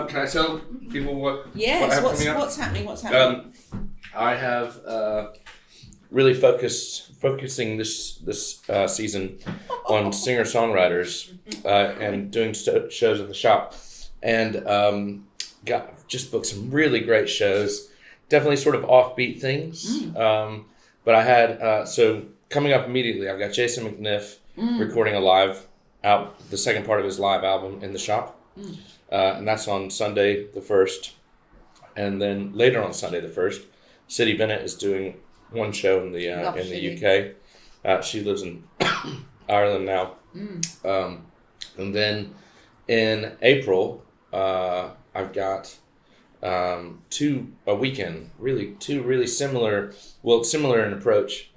Can I tell people what? Yes. What I have What's happening? What's happening? I have really focusing this season on singer-songwriters and doing shows in the shop, and just booked some really great shows. Definitely sort of offbeat things, but I had so coming up immediately. I've got Jason McNiff recording a live the second part of his live album in the shop, and that's on Sunday the 1st, and then later on Sunday the 1st, City Bennett is doing one show in the UK. She lives in Ireland now, and then in April I've got two really similar in approach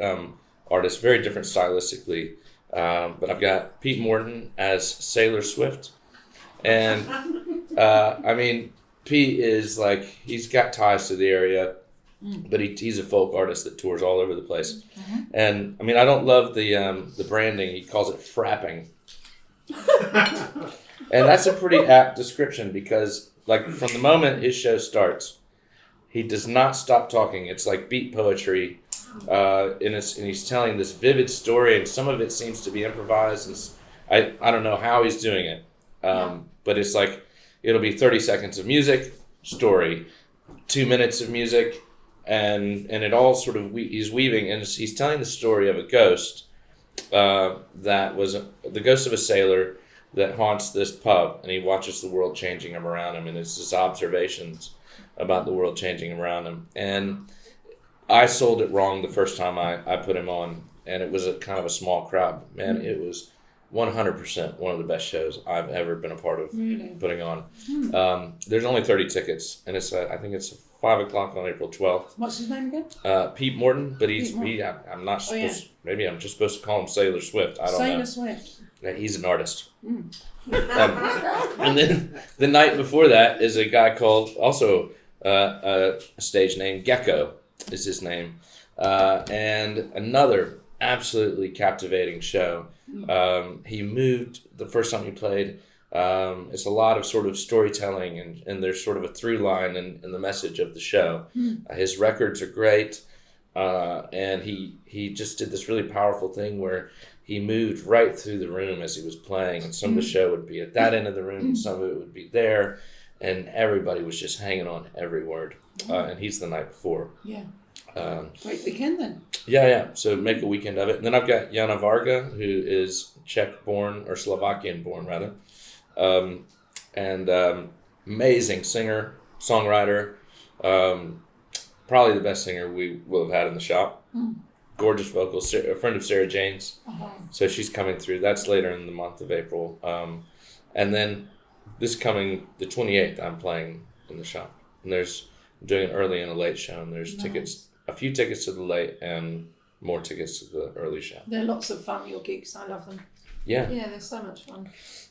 artists, very different stylistically, but I've got Pete Morton as Sailor Swift, and I mean, Pete is like, he's got ties to the area, but he's a folk artist that tours all over the place. And I mean, I don't love the branding. He calls it frapping. And that's a pretty apt description, because like from the moment his show starts, he does not stop talking. It's like beat poetry, and he's telling this vivid story, and some of it seems to be improvised, and I don't know how he's doing it, but it's like it'll be 30 seconds of music, story, 2 minutes of music, and it all sort of he's weaving, and he's telling the story of a ghost that was the ghost of a sailor that haunts this pub, and he watches the world changing around him, and it's his observations about the world changing around him. And I sold it wrong the first time I put him on, and it was a kind of a small crowd. Man, it was 100% one of the best shows I've ever been a part of putting on. There's only 30 tickets, and I think it's 5 o'clock on April 12th. What's his name again? Pete Morton, but I'm not supposed. Maybe I'm just supposed to call him Sailor Swift. I don't know. Sailor Swift. Yeah, he's an artist. And then the night before that is a guy called, also a stage name, Gecko is his name, and another absolutely captivating show. He moved the first time he played. It's a lot of sort of storytelling, and there's sort of a through line in the message of the show. His records are great, and he just did this really powerful thing where he moved right through the room as he was playing, and some of the show would be at that end of the room, and some of it would be there, and everybody was just hanging on every word. And he's the night before. Yeah. Great weekend then. Yeah. So make a weekend of it. And then I've got Jana Varga, who is Czech-born, or Slovakian-born rather, and amazing singer, songwriter, probably the best singer we will have had in the shop. Gorgeous vocals, a friend of Sarah Jane's. So she's coming through. That's later in the month of April. And then this coming, the 28th, I'm playing in the shop. And I'm doing an early and a late show, and there's a few tickets to the late and more tickets to the early show. They're lots of fun, your gigs. I love them. Yeah. Yeah, they're so much fun.